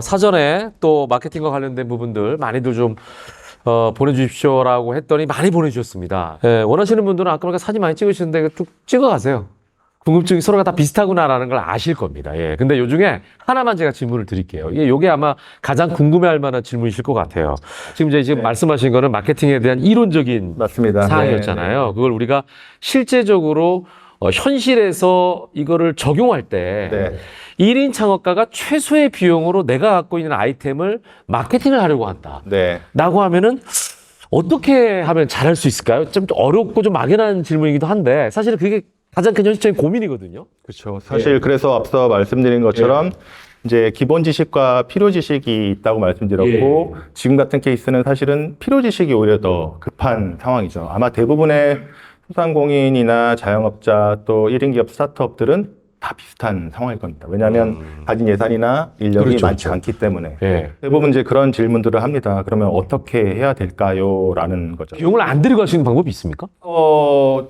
사전에 또 마케팅과 관련된 부분들 많이들 좀 보내주십시오라고 했더니 많이 보내주셨습니다. 예, 원하시는 분들은 아까 보니까 사진 많이 찍으시는데 쭉 찍어가세요. 궁금증이 서로가 다 비슷하구나라는 걸 아실 겁니다. 예. 근데 요 중에 하나만 제가 질문을 드릴게요. 요게 아마 가장 궁금해할 만한 질문이실 것 같아요. 지금 네. 말씀하신 거는 마케팅에 대한 이론적인 맞습니다. 사항이었잖아요. 네. 그걸 우리가 실제적으로 현실에서 이거를 적용할 때 네. 1인 창업가가 최소의 비용으로 내가 갖고 있는 아이템을 마케팅을 하려고 한다. 네. 라고 하면은 어떻게 하면 잘할 수 있을까요? 좀 어렵고 좀 막연한 질문이기도 한데 사실은 그게 가장 큰 현실적인 고민이거든요. 그렇죠. 사실 그래서 앞서 말씀드린 것처럼 이제 기본 지식과 필요 지식이 있다고 말씀드렸고 지금 같은 케이스는 사실은 필요 지식이 오히려 더 급한 상황이죠. 아마 대부분의 소상공인이나 자영업자 또 1인 기업 스타트업들은 다 비슷한 상황일 겁니다. 왜냐하면 가진 예산이나 인력이 그렇죠, 많지 그렇죠. 않기 때문에 예. 대부분 이제 그런 질문들을 합니다. 그러면 어떻게 해야 될까요? 라는 거죠. 비용을 안 들이고 할 수 있는 방법이 있습니까?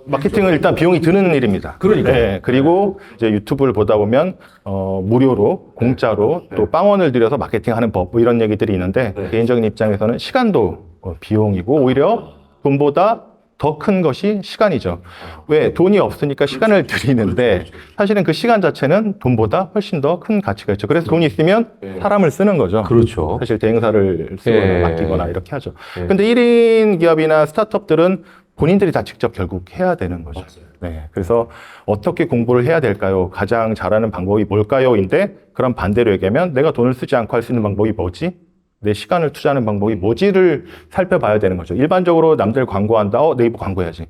마케팅은 일단 비용이 드는 일입니다. 그러니까요. 네, 그리고 이제 유튜브를 보다 보면, 무료로, 공짜로 또 빵원을 들여서 마케팅하는 법, 뭐 이런 얘기들이 있는데, 개인적인 입장에서는 시간도 비용이고, 오히려 돈보다 더 큰 것이 시간이죠. 왜? 돈이 없으니까 시간을 들이는데, 사실은 그 시간 자체는 돈보다 훨씬 더 큰 가치가 있죠. 그래서 돈이 있으면 사람을 쓰는 거죠. 그렇죠. 사실 대행사를 쓰거나 예. 맡기거나 이렇게 하죠. 근데 1인 기업이나 스타트업들은 본인들이 다 직접 결국 해야 되는 거죠. 네. 그래서 어떻게 공부를 해야 될까요? 가장 잘하는 방법이 뭘까요? 인데, 그럼 반대로 얘기하면 내가 돈을 쓰지 않고 할 수 있는 방법이 뭐지? 내 시간을 투자하는 방법이 뭐지를 살펴봐야 되는 거죠. 일반적으로 남들 광고한다. 네이버 광고해야지.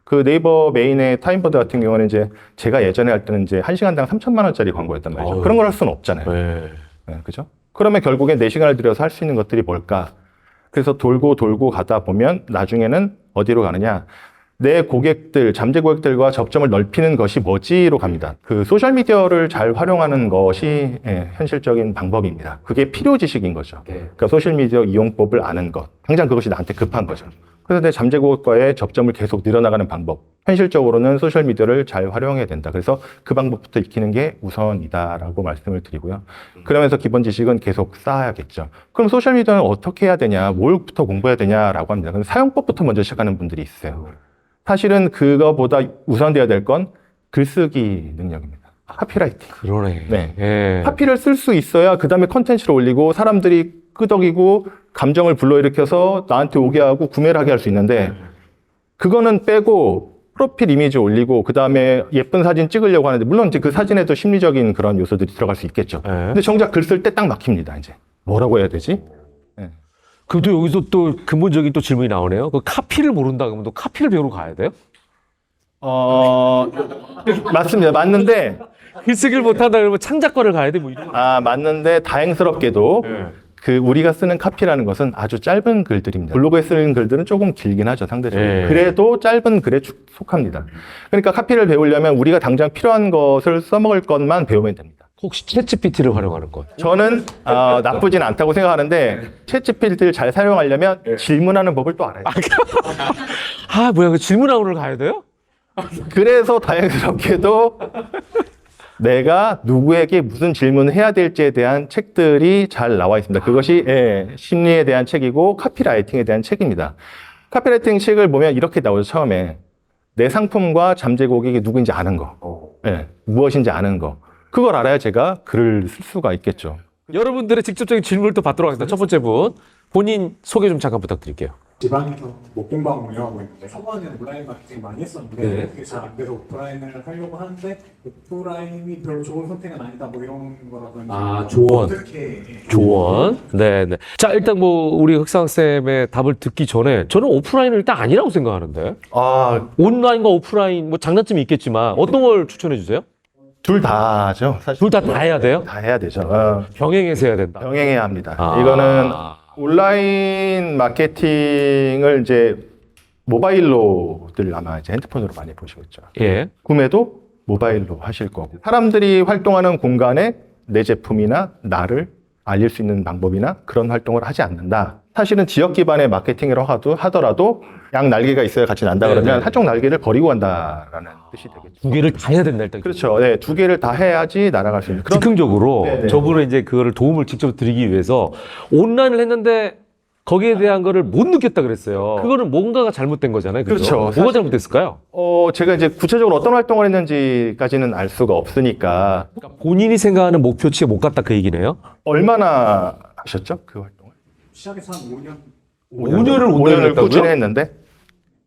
그 네이버 메인의 타임버드 같은 경우는 이제 제가 예전에 할 때는 이제 1시간당 3천만 원짜리 광고였단 말이죠. 어휴. 그런 걸 할 수는 없잖아요. 네. 네, 그죠? 그러면 결국에 4시간을 들여서 할 수 있는 것들이 뭘까? 그래서 돌고 가다 보면 나중에는 어디로 가느냐? 내 고객들, 잠재 고객들과 접점을 넓히는 것이 뭐지로 갑니다. 그 소셜미디어를 잘 활용하는 것이 현실적인 방법입니다. 그게 필요 지식인 거죠. 그러니까 소셜미디어 이용법을 아는 것. 당장 그것이 나한테 급한 거죠. 그래서 내 잠재 고객과의 접점을 계속 늘어나가는 방법. 현실적으로는 소셜미디어를 잘 활용해야 된다. 그래서 그 방법부터 익히는 게 우선이다라고 말씀을 드리고요. 그러면서 기본 지식은 계속 쌓아야겠죠. 그럼 소셜미디어는 어떻게 해야 되냐, 뭘부터 공부해야 되냐라고 합니다. 그럼 사용법부터 먼저 시작하는 분들이 있어요. 사실은 그거보다 우선돼야 될 건 글쓰기 능력입니다. 카피라이팅. 그러네. 네. 예. 카피를 쓸 수 있어야 그 다음에 컨텐츠를 올리고 사람들이 끄덕이고 감정을 불러일으켜서 나한테 오게 하고 구매를 하게 할 수 있는데 그거는 빼고 프로필 이미지 올리고 그 다음에 예쁜 사진 찍으려고 하는데 물론 이제 그 사진에도 심리적인 그런 요소들이 들어갈 수 있겠죠. 근데 정작 글 쓸 때 딱 막힙니다. 이제 뭐라고 해야 되지? 그럼 또 여기서 또 근본적인 또 질문이 나오네요. 그 카피를 모른다 그러면 또 카피를 배우러 가야 돼요? 맞습니다. 맞는데 글쓰기를 못한다 그러면 창작과를 가야 돼? 뭐 이런 거. 맞는데 다행스럽게도 그 우리가 쓰는 카피라는 것은 아주 짧은 글들입니다. 블로그에 쓰는 글들은 조금 길긴 하죠, 상대적으로. 그래도 짧은 글에 속합니다. 그러니까 카피를 배우려면 우리가 당장 필요한 것을 써먹을 것만 배우면 됩니다. 혹시 챗GPT를 활용하는 것? 저는 나쁘진 않다고 생각하는데 챗GPT를 잘 사용하려면 질문하는 법을 또 알아야 돼요. 뭐야, 그 질문학원을 가야 돼요? 그래서 다행스럽게도 내가 누구에게 무슨 질문을 해야 될지에 대한 책들이 잘 나와 있습니다. 그것이 심리에 대한 책이고 카피라이팅에 대한 책입니다. 카피라이팅 책을 보면 이렇게 나오죠. 처음에 내 상품과 잠재 고객이 누구인지 아는 거, 무엇인지 아는 거. 그걸 알아야 제가 글을 쓸 수가 있겠죠. 여러분들의 직접적인 질문을 또 받도록 하겠습니다. 첫 번째 분, 본인 소개 좀 잠깐 부탁드릴게요. 지방에서 목공방 운영하고 있는데 초반에는 온라인 마케팅 많이 했었는데 네. 그게 잘 안 돼서 오프라인을 하려고 하는데 오프라인이 별로 좋은 선택은 아니다 뭐 이런 거라든지 조언. 어떻게 조언. 네네. 자, 일단 뭐, 우리 흑상쌤의 답을 듣기 전에 저는 오프라인은 일단 아니라고 생각하는데. 온라인과 오프라인, 뭐 장단점이 있겠지만 어떤 걸 추천해 주세요? 둘 다죠. 사실 둘 다 해야 돼요? 다 해야 되죠. 병행해서 해야 된다. 병행해야 합니다. 이거는 온라인 마케팅을 이제 모바일로들 아마 이제 핸드폰으로 많이 보시고 있죠. 예. 구매도 모바일로 하실 거고 사람들이 활동하는 공간에 내 제품이나 나를 알릴 수 있는 방법이나 그런 활동을 하지 않는다. 사실은 지역 기반의 마케팅이라고 하더라도 양 날개가 있어야 같이 난다 그러면 네네. 한쪽 날개를 버리고 간다라는 뜻이 되겠죠. 두 개를 다 해야 된다 일단. 그렇죠. 네, 두 개를 다 해야지 날아갈 수 있는 그런. 즉흥적으로 네네. 저분은 이제 그거를 도움을 직접 드리기 위해서 온라인을 했는데 거기에 대한 거를 못 느꼈다 그랬어요. 그거는 뭔가가 잘못된 거잖아요. 그죠? 그렇죠. 뭐가 잘못됐을까요? 제가 이제 구체적으로 어떤 활동을 했는지까지는 알 수가 없으니까 그러니까 본인이 생각하는 목표치에 못 갔다 그 얘기네요. 얼마나 하셨죠? 그 활동을? 시작해서 한 5년 5년을 온라인을 했다고요? 꾸준히 했는데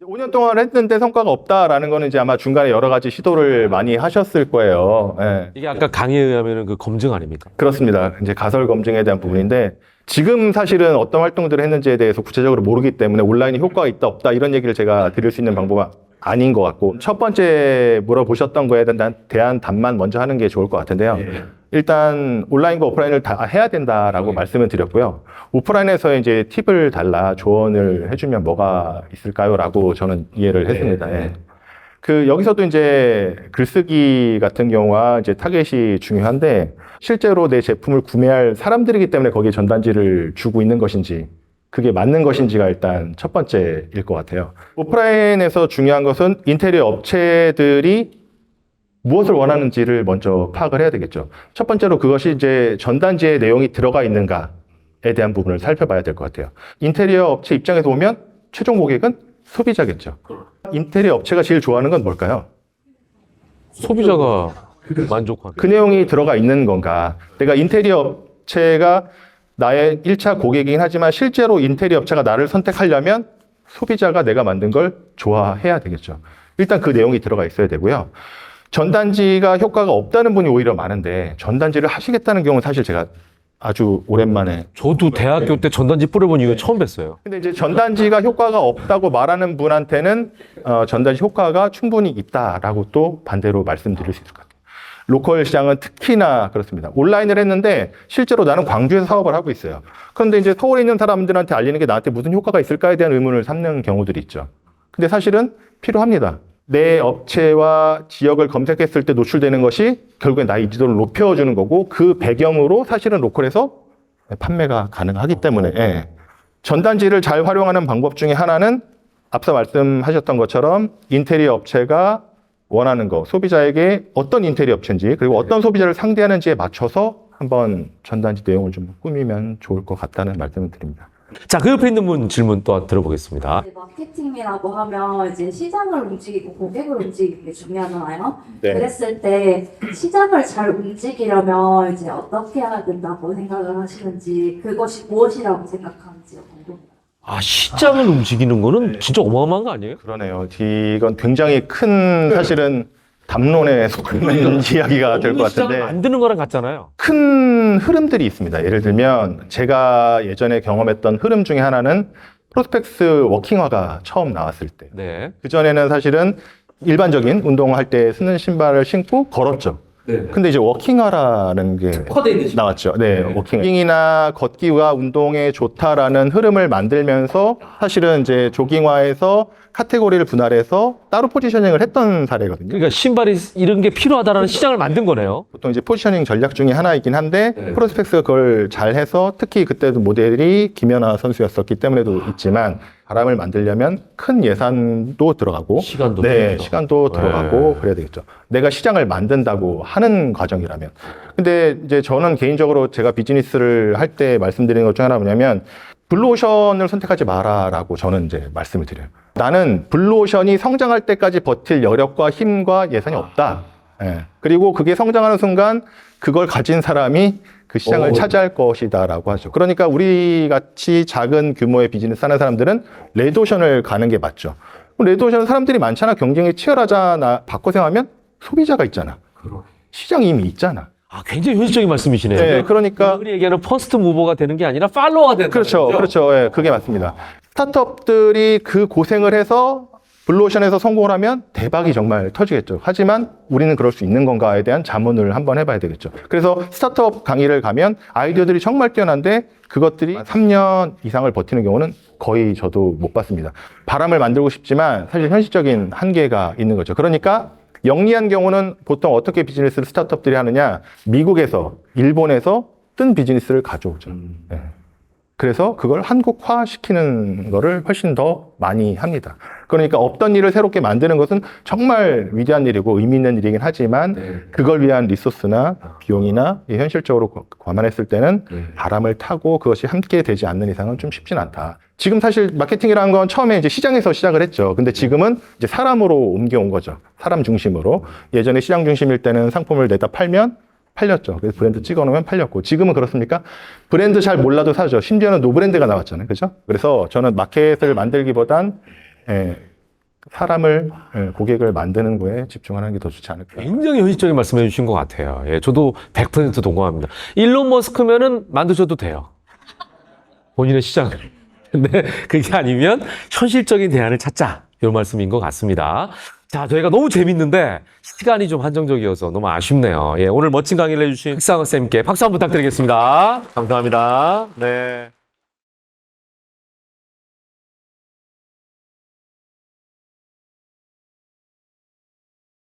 5년 동안 했는데 성과가 없다라는 거는 이제 아마 중간에 여러 가지 시도를 많이 하셨을 거예요. 예. 이게 아까 강의에 의하면 그 검증 아닙니까? 그렇습니다. 이제 가설 검증에 대한 부분인데 지금 사실은 어떤 활동들을 했는지에 대해서 구체적으로 모르기 때문에 온라인이 효과가 있다 없다 이런 얘기를 제가 드릴 수 있는 방법은 아닌 것 같고 첫 번째 물어보셨던 거에 대한 답만 먼저 하는 게 좋을 것 같은데요. 일단 온라인과 오프라인을 다 해야 된다라고 말씀을 드렸고요. 오프라인에서 이제 팁을 달라 조언을 해주면 뭐가 있을까요?라고 저는 이해를 했습니다. 예. 여기서도 이제 글쓰기 같은 경우와 이제 타겟이 중요한데 실제로 내 제품을 구매할 사람들이기 때문에 거기에 전단지를 주고 있는 것인지 그게 맞는 것인지가 일단 첫 번째일 것 같아요. 오프라인에서 중요한 것은 인테리어 업체들이 무엇을 원하는지를 먼저 파악을 해야 되겠죠. 첫 번째로 그것이 이제 전단지의 내용이 들어가 있는가에 대한 부분을 살펴봐야 될 것 같아요. 인테리어 업체 입장에서 보면 최종 고객은 소비자겠죠. 인테리어 업체가 제일 좋아하는 건 뭘까요? 소비자가 만족하는. 그 내용이 들어가 있는 건가? 내가 인테리어 업체가 나의 1차 고객이긴 하지만 실제로 인테리어 업체가 나를 선택하려면 소비자가 내가 만든 걸 좋아해야 되겠죠. 일단 그 내용이 들어가 있어야 되고요. 전단지가 효과가 없다는 분이 오히려 많은데 전단지를 하시겠다는 경우는 사실 제가 아주 오랜만에. 저도 대학교 때 전단지 뿌려본 이후 처음 뵀어요. 근데 이제 전단지가 효과가 없다고 말하는 분한테는 전단지 효과가 충분히 있다라고 또 반대로 말씀드릴 수 있을 것 같아요. 로컬 시장은 특히나 그렇습니다. 온라인을 했는데 실제로 나는 광주에서 사업을 하고 있어요. 그런데 이제 서울에 있는 사람들한테 알리는 게 나한테 무슨 효과가 있을까에 대한 의문을 삼는 경우들이 있죠. 근데 사실은 필요합니다. 내 업체와 지역을 검색했을 때 노출되는 것이 결국엔 나의 인지도를 높여주는 거고 그 배경으로 사실은 로컬에서 판매가 가능하기 때문에 예. 전단지를 잘 활용하는 방법 중에 하나는 앞서 말씀하셨던 것처럼 인테리어 업체가 원하는 거, 소비자에게 어떤 인테리어 업체인지 그리고 어떤 소비자를 상대하는지에 맞춰서 한번 전단지 내용을 좀 꾸미면 좋을 것 같다는 말씀을 드립니다. 자, 그 옆에 있는 분 질문 또 들어보겠습니다. 이제 마케팅이라고 하면 이제 시장을 움직이고 고객을 움직이는 게 중요하잖아요. 네. 그랬을 때 시장을 잘 움직이려면 이제 어떻게 해야 된다고 생각을 하시는지 그것이 무엇이라고 생각하는지가 궁금해요. 아, 시장을 움직이는 거는 진짜 어마어마한 거 아니에요? 그러네요. 이건 굉장히 큰 사실은 담론에 속는 이야기가 될 것 시장을 같은데 만드는 거랑 같잖아요. 큰 흐름들이 있습니다. 예를 들면 제가 예전에 경험했던 흐름 중에 하나는 프로스펙스 워킹화가 처음 나왔을 때 네. 그전에는 사실은 일반적인 운동할 때 쓰는 신발을 신고 걸었죠. 네. 근데 이제 워킹화라는 게 나왔죠. 네, 워킹이나 걷기가 운동에 좋다라는 흐름을 만들면서 사실은 이제 조깅화에서 카테고리를 분할해서 따로 포지셔닝을 했던 사례거든요. 그러니까 신발이 이런 게 필요하다라는 시장을 만든 거네요. 보통 이제 포지셔닝 전략 중에 하나이긴 한데 프로스펙스가 그걸 잘 해서 특히 그때도 모델이 김연아 선수였었기 때문에도 있지만 바람을 만들려면 큰 예산도 들어가고 시간도 네, 필요하죠. 시간도 들어가고 그래야 되겠죠. 내가 시장을 만든다고 하는 과정이라면. 근데 이제 저는 개인적으로 제가 비즈니스를 할 때 말씀드리는 것 중에 하나가 뭐냐면 블루오션을 선택하지 마라라고 저는 이제 말씀을 드려요. 나는 블루오션이 성장할 때까지 버틸 여력과 힘과 예산이 없다. 예. 그리고 그게 성장하는 순간 그걸 가진 사람이 그 시장을 차지할 것이다라고 하죠. 그러니까 우리 같이 작은 규모의 비즈니스 하는 사람들은 레드오션을 가는 게 맞죠. 레드오션 사람들이 많잖아. 경쟁이 치열하잖아. 바꿔 생각하면 소비자가 있잖아. 시장이 이미 있잖아. 아, 굉장히 현실적인 말씀이시네요. 네, 그러니까 흔히 얘기하는 퍼스트 무버가 되는 게 아니라 팔로워가 된다. 그렇죠. 예, 그게 맞습니다. 스타트업들이 그 고생을 해서 블루오션에서 성공을 하면 대박이 정말 터지겠죠. 하지만 우리는 그럴 수 있는 건가에 대한 자문을 한번 해봐야 되겠죠. 그래서 스타트업 강의를 가면 아이디어들이 정말 뛰어난데 그것들이 3년 이상을 버티는 경우는 거의 저도 못 봤습니다. 바람을 만들고 싶지만 사실 현실적인 한계가 있는 거죠. 그러니까 영리한 경우는 보통 어떻게 비즈니스를 스타트업들이 하느냐, 미국에서 일본에서 뜬 비즈니스를 가져오죠. 네. 그래서 그걸 한국화시키는 거를 훨씬 더 많이 합니다. 그러니까 없던 일을 새롭게 만드는 것은 정말 위대한 일이고 의미 있는 일이긴 하지만 그걸 위한 리소스나 비용이나 현실적으로 감안했을 때는 바람을 타고 그것이 함께 되지 않는 이상은 좀 쉽진 않다. 지금 사실 마케팅이라는 건 처음에 이제 시장에서 시작을 했죠. 근데 지금은 이제 사람으로 옮겨온 거죠. 사람 중심으로. 예전에 시장 중심일 때는 상품을 내다 팔면 팔렸죠. 그래서 브랜드 찍어놓으면 팔렸고, 지금은 그렇습니까? 브랜드 잘 몰라도 사죠. 심지어는 노브랜드가 나왔잖아요. 그죠? 그래서 저는 마켓을 만들기보단 사람을, 고객을 만드는 거에 집중하는 게 더 좋지 않을까. 굉장히 현실적인 말씀해 주신 것 같아요. 예, 저도 100% 동감합니다. 일론 머스크면은 만드셔도 돼요. 본인의 시장을. 근데 그게 아니면 현실적인 대안을 찾자. 이런 말씀인 것 같습니다. 자, 저희가 너무 재밌는데 시간이 좀 한정적이어서 너무 아쉽네요. 예, 오늘 멋진 강의를 해주신 흑상어 쌤께 박수 한번 부탁드리겠습니다. 감사합니다. 네.